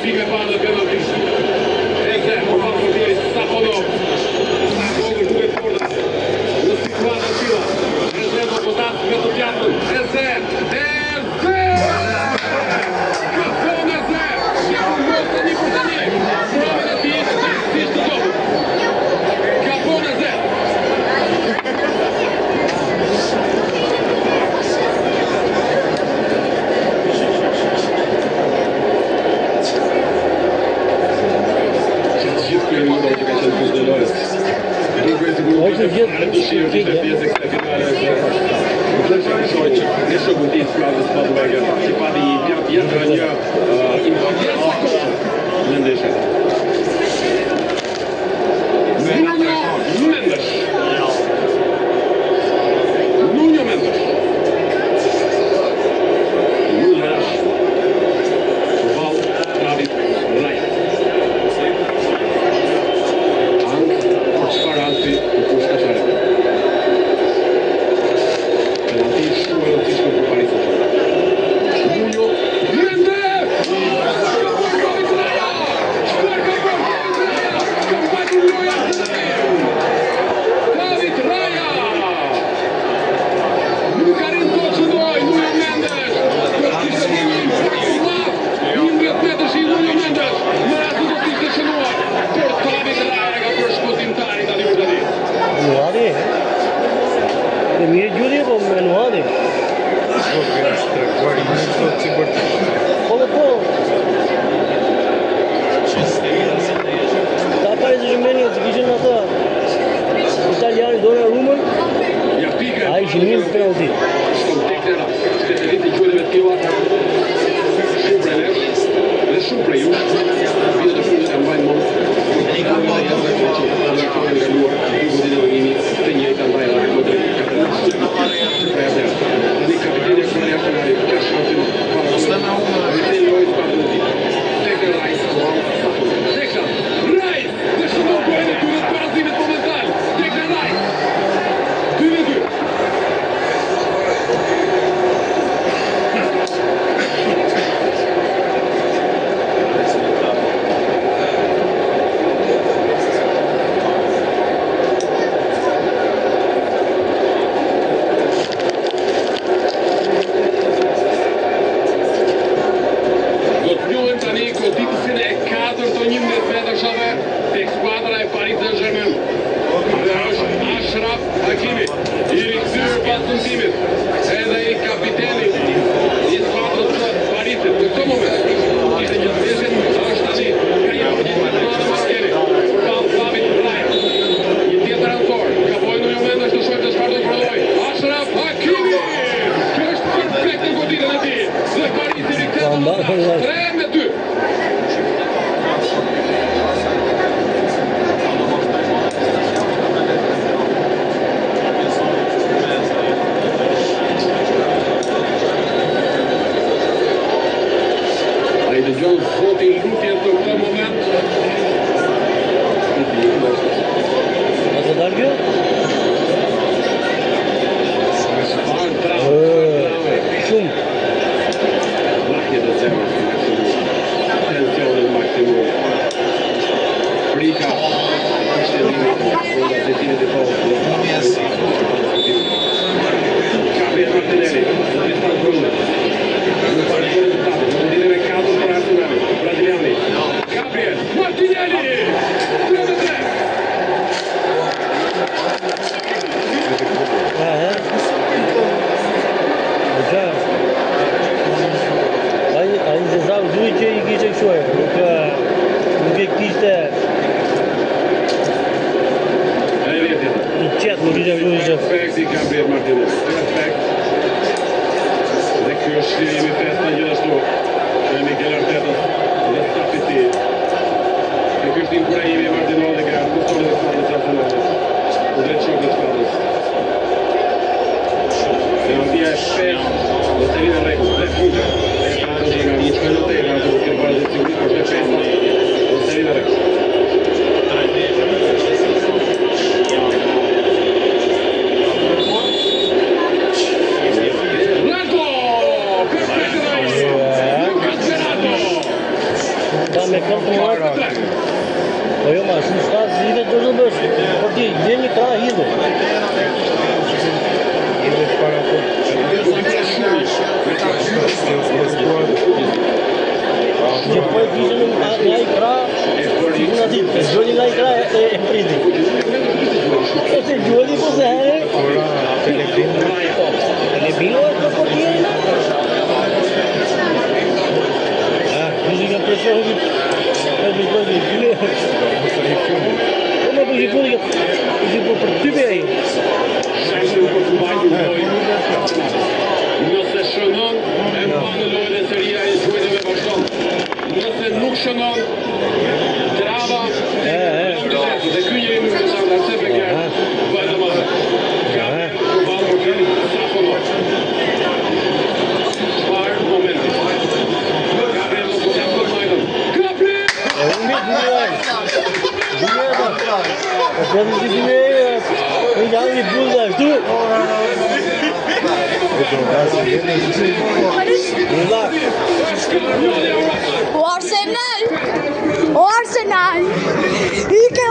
Pime parë dhe penaltisht. Eze, për fatë portieri Safonov. Safonov duke të forda. Në situatë të tilla. Eze do potat me të pjatën. Eze! Ka thonë Eze! Ja ku mos të një për të një. Provën e tij të dobët. Ka thonë Eze! Ose gjithë shqiptike. Ne shoku ti skladës Padovega, që pati pjatë jetë një në ndeshje. Nuno Mendes. Nuno Mendes. Val David Raya. Sfaralti u kushta fare. Penalti shumë e rëndësishme për Paris Saint-Germain. Nuno Mendes! David Raya! David Raya! Nuk arrin të çudoj Nuno Mendes. Kishte një impresioniv. 11 metrash i Nuno Mendes. Me atë do të ishte shënuar. Por David Raya ka bërë shpëtimtarin tani për tani. Manuali? Dhe mirë gjuri, po manuali? Po dhe po. Ta pare që shëmbeni, që kishin ata italiani dore rumën, a ishin një penalti. Shkom teknera, specialisti gjuleve të tilla, shumë prej nesh, dhe shumë prej jush, vjetë të fundit e mbajnë mund, tek skuadra e Paris Saint-Germain. Dhe është Ashraf Hakimi, i rikthyer pas ndësimit, edhe i kapiteni i skuadrës së Parisit. Në këtë moment, ishte një ndeshje, është tani ka një përgjithësi të madhe maskeri. Përballë David Raya. Një tjetër autor, ka bojë Nuno Mendes të shohë çfarë do të prodhojë. Ashraf Hakimi! Kjo është perfekt në goditën e tij. Dhe Parisi rikthehet 3-2. Dëgjon zoti lutje të këtë moment. A të dalgë? Shumë. Lahje të zemër të maksimum. Tensionin maksimum. Frika. Ishte limit. Nga zetinit e povë. Gabriel Martinelli. Tristan Brunet. Në parëgjën të tapë. Në mundine me 4 për Arsenal. Brasiliani. Gabriel Martinelli. 3-3. Ai zezau duhet që i kishte këshuar, nuk e kishte i qetë, nuk ishte kështu. Perfekt i Gabriel Martinelli. Perfekt. Dhe kjo është shirimi festa gjithashtu. Dhe Miguel Arteta dhe stafit ti. Dhe kjo është inkurajimi e Martinelli dhe ka kustorë dhe skuadrës Arsenalit. Dhe qokë dhe skuadrës. Dhe antia e shpesh dhe të rinë regu dhe fuqë. Dhe ka të një nga një shpellote, ka të kërë parë dhe sigurit për shpesh me këmë të muajtë. Po jo ma, shumë shka zhjive të do bësh. Po ti, dhe një kra hidhe. Që po e kishën nga i kra, në ditë, gjoli nga i kra e priti. E se gjoli po se herë. Telebino e të portierin. Muzika presohet e vizhojnë një gjyle. Po me përgjiponi për ty me e. Nëse shënon, e pa në lojën e seria i shkujtëve bashkon. Nëse nuk shënon, trava, dhe ky njëri nuk e sandra, se për kërë, vajtë madhe. Ka valë për kërë, sa fonor. Shparë momenti. Gabriel nuk të për majtën. Gabriel! E unë një gjulluaj. E përdi si të me e janë një buzë ashtu. O Arsenal! O Arsenal! I ke